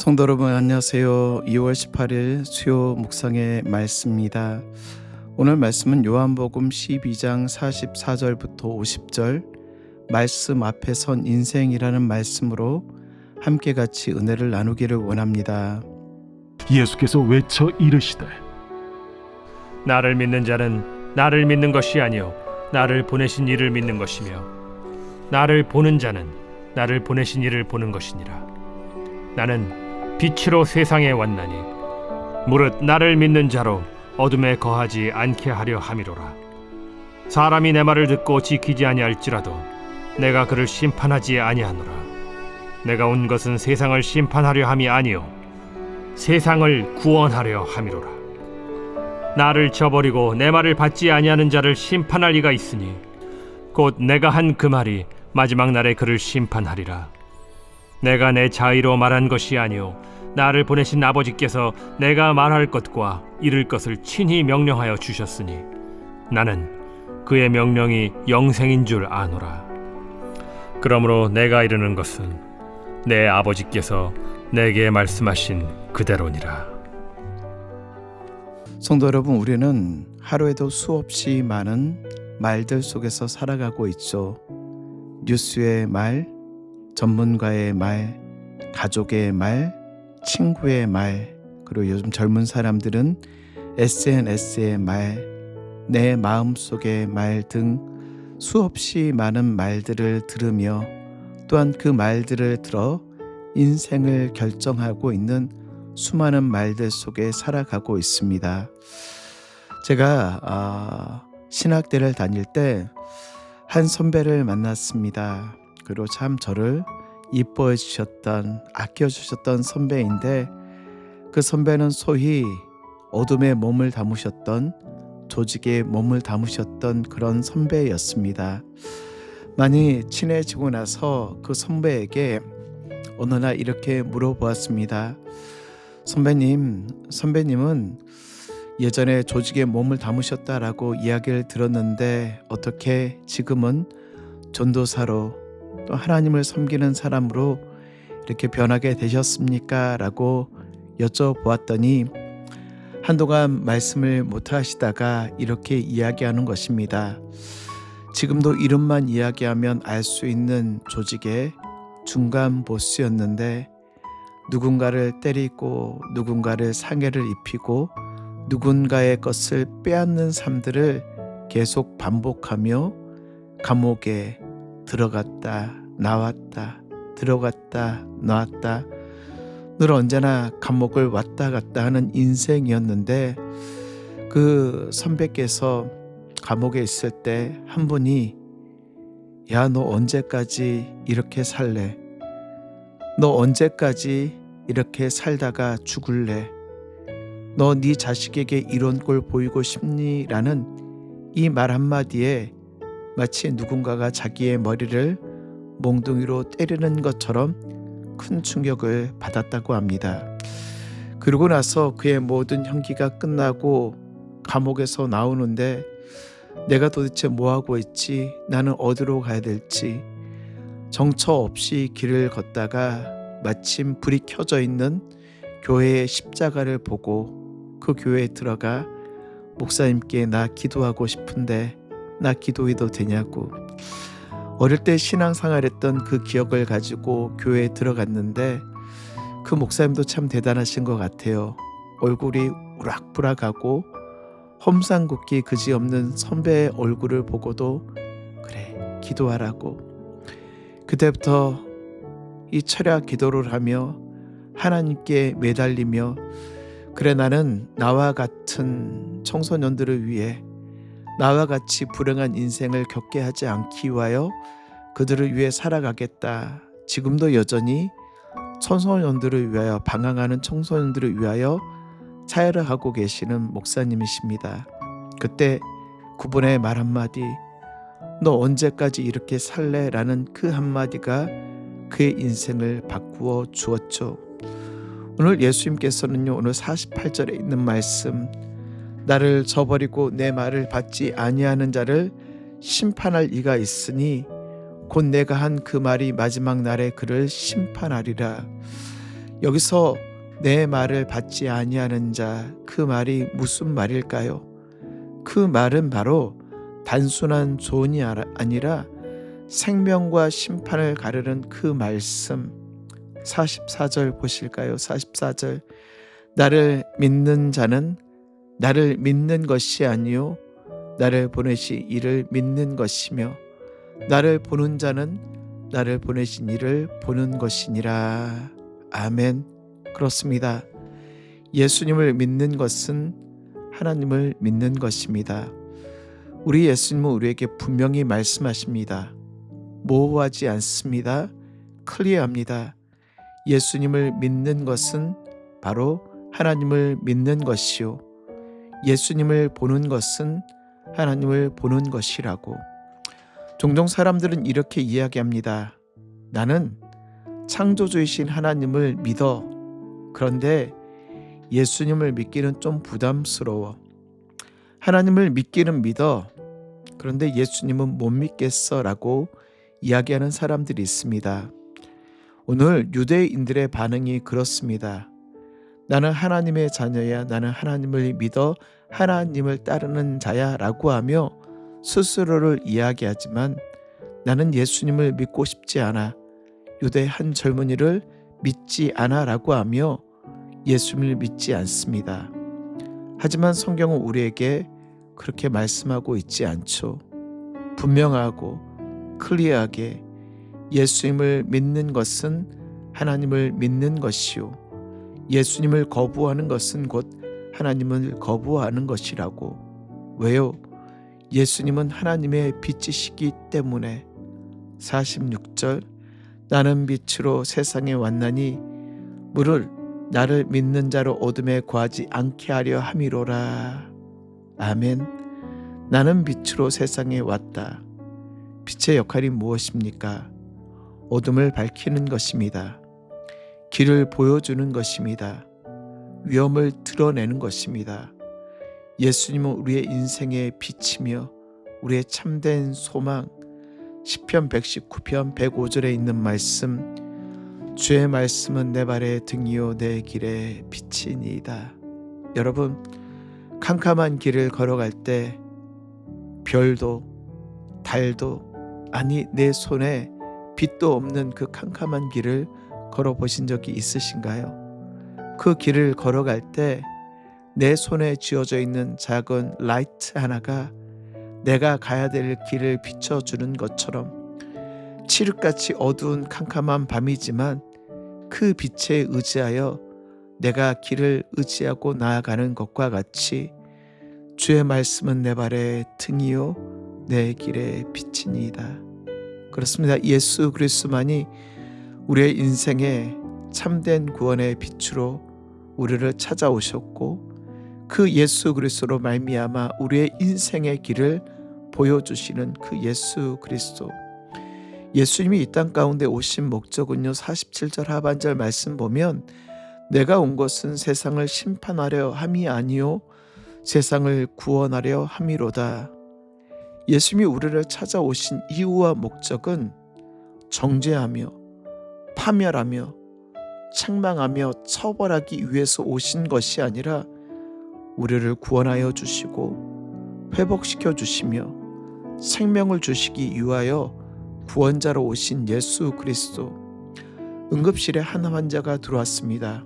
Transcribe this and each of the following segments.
성도 여러분 안녕하세요. 2월 18일 수요 묵상의 말씀입니다. 오늘 말씀은 요한복음 12장 44절부터 50절 말씀 앞에 선 인생이라는 말씀으로 함께 같이 은혜를 나누기를 원합니다. 예수께서 외쳐 이르시되 나를 믿는 자는 나를 믿는 것이 아니요 나를 보내신 이를 믿는 것이며 나를 보는 자는 나를 보내신 이를 보는 것이니라. 나는 빛으로 세상에 왔나니 무릇 나를 믿는 자로 어둠에 거하지 않게 하려 함이로라. 사람이 내 말을 듣고 지키지 아니할지라도 내가 그를 심판하지 아니하노라. 내가 온 것은 세상을 심판하려 함이 아니요 세상을 구원하려 함이로라. 나를 저버리고 내 말을 받지 아니하는 자를 심판할 이가 있으니 곧 내가 한 그 말이 마지막 날에 그를 심판하리라. 내가 내 자의로 말한 것이 아니요 나를 보내신 아버지께서 내가 말할 것과 이룰 것을 친히 명령하여 주셨으니 나는 그의 명령이 영생인 줄 아노라. 그러므로 내가 이르는 것은 내 아버지께서 내게 말씀하신 그대로니라. 성도 여러분, 우리는 하루에도 수없이 많은 말들 속에서 살아가고 있죠. 뉴스의 말, 전문가의 말, 가족의 말, 친구의 말, 그리고 요즘 젊은 사람들은 SNS의 말, 내 마음속의 말 등 수없이 많은 말들을 들으며 또한 그 말들을 들어 인생을 결정하고 있는 수많은 말들 속에 살아가고 있습니다. 제가 신학대를 다닐 때 한 선배를 만났습니다. 그리고 참 저를 이뻐해 주셨던, 아껴 주셨던 선배인데 그 선배는 소위 어둠에 몸을 담으셨던, 조직에 몸을 담으셨던 그런 선배였습니다. 많이 친해지고 나서 그 선배에게 어느 날 이렇게 물어보았습니다. 선배님은 예전에 조직에 몸을 담으셨다라고 이야기를 들었는데 어떻게 지금은 전도사로 또 하나님을 섬기는 사람으로 이렇게 변하게 되셨습니까? 라고 여쭤보았더니 한동안 말씀을 못 하시다가 이렇게 이야기하는 것입니다. 지금도 이름만 이야기하면 알 수 있는 조직의 중간 보스였는데 누군가를 때리고 누군가를 상해를 입히고 누군가의 것을 빼앗는 삶들을 계속 반복하며 감옥에 들어갔다 나왔다 들어갔다 나왔다 늘 언제나 감옥을 왔다 갔다 하는 인생이었는데 그 선배께서 감옥에 있을 때 한 분이 야, 너 언제까지 이렇게 살래? 너 언제까지 이렇게 살다가 죽을래? 너 네 자식에게 이런 꼴 보이고 싶니? 라는 이 말 한마디에 마치 누군가가 자기의 머리를 몽둥이로 때리는 것처럼 큰 충격을 받았다고 합니다. 그러고 나서 그의 모든 형기가 끝나고 감옥에서 나오는데 내가 도대체 뭐하고 있지? 나는 어디로 가야 될지 정처 없이 길을 걷다가 마침 불이 켜져 있는 교회의 십자가를 보고 그 교회에 들어가 목사님께 나 기도하고 싶은데 나 기도해도 되냐고. 어릴 때 신앙생활했던 그 기억을 가지고 교회에 들어갔는데 그 목사님도 참 대단하신 것 같아요. 얼굴이 우락부락하고 험상궂기 그지없는 선배의 얼굴을 보고도 그래 기도하라고. 그때부터 이 철야 기도를 하며 하나님께 매달리며 그래 나는 나와 같은 청소년들을 위해 나와 같이 불행한 인생을 겪게 하지 않기 위하여 그들을 위해 살아가겠다. 지금도 여전히 청소년들을 위하여 방황하는 청소년들을 위하여 사역을 하고 계시는 목사님이십니다. 그때 그분의 말 한마디 너 언제까지 이렇게 살래? 라는 그 한마디가 그의 인생을 바꾸어 주었죠. 오늘 예수님께서는요 오늘 48절에 있는 말씀 나를 저버리고 내 말을 받지 아니하는 자를 심판할 이가 있으니 곧 내가 한 그 말이 마지막 날에 그를 심판하리라. 여기서 내 말을 받지 아니하는 자, 그 말이 무슨 말일까요? 그 말은 바로 단순한 조언이 아니라 생명과 심판을 가르는 그 말씀. 44절 보실까요? 44절. 나를 믿는 자는 나를 믿는 것이 아니요 나를 보내신 이를 믿는 것이며 나를 보는 자는 나를 보내신 이를 보는 것이니라. 아멘. 그렇습니다. 예수님을 믿는 것은 하나님을 믿는 것입니다. 우리 예수님은 우리에게 분명히 말씀하십니다. 모호하지 않습니다. 클리어합니다. 예수님을 믿는 것은 바로 하나님을 믿는 것이요 예수님을 보는 것은 하나님을 보는 것이라고. 종종 사람들은 이렇게 이야기합니다. 나는 창조주이신 하나님을 믿어. 그런데 예수님을 믿기는 좀 부담스러워. 하나님을 믿기는 믿어. 그런데 예수님은 못 믿겠어 라고 이야기하는 사람들이 있습니다. 오늘 유대인들의 반응이 그렇습니다. 나는 하나님의 자녀야, 나는 하나님을 믿어 하나님을 따르는 자야 라고 하며 스스로를 이야기하지만 나는 예수님을 믿고 싶지 않아, 유대 한 젊은이를 믿지 않아 라고 하며 예수님을 믿지 않습니다. 하지만 성경은 우리에게 그렇게 말씀하고 있지 않죠. 분명하고 클리어하게 예수님을 믿는 것은 하나님을 믿는 것이요 예수님을 거부하는 것은 곧 하나님을 거부하는 것이라고. 왜요? 예수님은 하나님의 빛이시기 때문에. 46절. 나는 빛으로 세상에 왔나니 물을 나를 믿는 자로 어둠에 거하지 않게 하려 함이로라. 아멘. 나는 빛으로 세상에 왔다. 빛의 역할이 무엇입니까? 어둠을 밝히는 것입니다. 길을 보여주는 것입니다. 위험을 드러내는 것입니다. 예수님은 우리의 인생의 빛이며 우리의 참된 소망. 시편 119편 105절에 있는 말씀, 주의 말씀은 내 발의 등이요 내 길의 빛이니이다. 여러분, 캄캄한 길을 걸어갈 때 별도 달도 아니 내 손에 빛도 없는 그 캄캄한 길을 걸어보신 적이 있으신가요? 그 길을 걸어갈 때 내 손에 쥐어져 있는 작은 라이트 하나가 내가 가야 될 길을 비춰주는 것처럼 칠흑같이 어두운 캄캄한 밤이지만 그 빛에 의지하여 내가 길을 의지하고 나아가는 것과 같이 주의 말씀은 내 발의 등이요 내 길의 빛이니이다. 그렇습니다. 예수 그리스도만이 우리의 인생의 참된 구원의 빛으로 우리를 찾아오셨고 그 예수 그리스도로 말미암아 우리의 인생의 길을 보여주시는 그 예수 그리스도. 예수님이 이 땅 가운데 오신 목적은요, 47절 하반절 말씀 보면 내가 온 것은 세상을 심판하려 함이 아니요 세상을 구원하려 함이로다. 예수님이 우리를 찾아오신 이유와 목적은 정죄하며 파멸하며 책망하며 처벌하기 위해서 오신 것이 아니라 우리를 구원하여 주시고 회복시켜 주시며 생명을 주시기 위하여 구원자로 오신 예수 그리스도. 응급실에 한 환자가 들어왔습니다.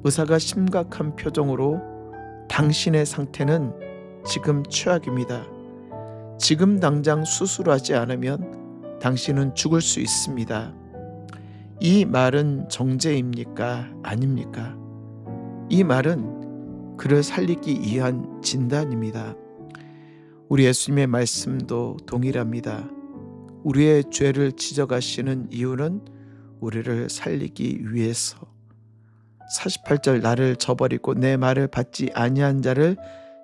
의사가 심각한 표정으로 당신의 상태는 지금 최악입니다. 지금 당장 수술하지 않으면 당신은 죽을 수 있습니다. 이 말은 정죄입니까? 아닙니까? 이 말은 그를 살리기 위한 진단입니다. 우리 예수님의 말씀도 동일합니다. 우리의 죄를 지적하시는 이유는 우리를 살리기 위해서. 48절. 나를 저버리고 내 말을 받지 아니한 자를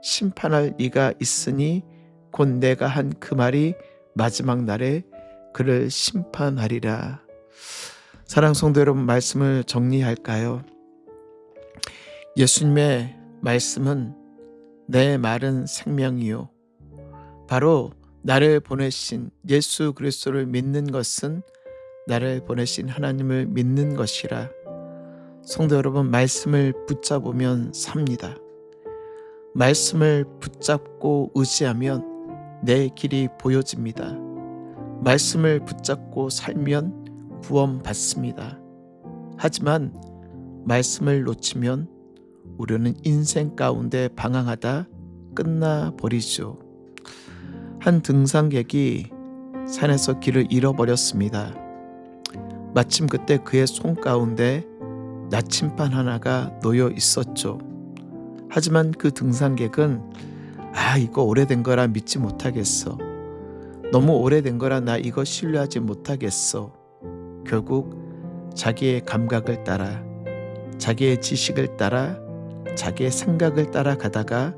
심판할 이가 있으니 곧 내가 한 그 말이 마지막 날에 그를 심판하리라. 사랑 성도 여러분, 말씀을 정리할까요? 예수님의 말씀은 내 말은 생명이요 바로 나를 보내신 예수 그리스도를 믿는 것은 나를 보내신 하나님을 믿는 것이라. 성도 여러분, 말씀을 붙잡으면 삽니다. 말씀을 붙잡고 의지하면 내 길이 보여집니다. 말씀을 붙잡고 살면 구원받습니다. 하지만 말씀을 놓치면 우리는 인생 가운데 방황하다 끝나버리죠. 한 등산객이 산에서 길을 잃어버렸습니다. 마침 그때 그의 손 가운데 나침반 하나가 놓여 있었죠. 하지만 그 등산객은 이거 오래된 거라 믿지 못하겠어. 너무 오래된 거라 나 이거 신뢰하지 못하겠어. 결국 자기의 감각을 따라, 자기의 지식을 따라, 자기의 생각을 따라 가다가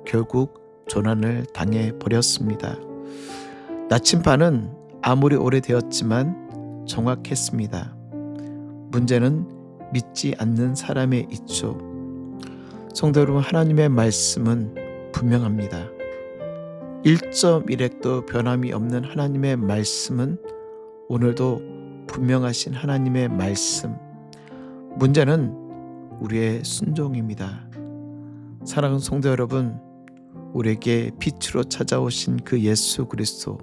결국 조난을 당해 버렸습니다. 나침반은 아무리 오래되었지만 정확했습니다. 문제는 믿지 않는 사람에 있죠. 성도 여러분, 하나님의 말씀은 분명합니다. 1.1핵도 변함이 없는 하나님의 말씀은 오늘도 분명하신 하나님의 말씀. 문제는 우리의 순종입니다. 사랑하는 성도 여러분, 우리에게 빛으로 찾아오신 그 예수 그리스도,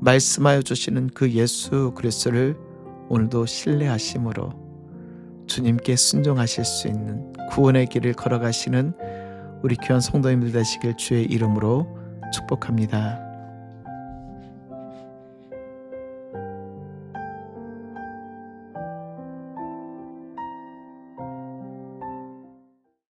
말씀하여 주시는 그 예수 그리스도를 오늘도 신뢰하심으로 주님께 순종하실 수 있는 구원의 길을 걸어가시는 우리 귀한 성도님들 되시길 주의 이름으로 축복합니다.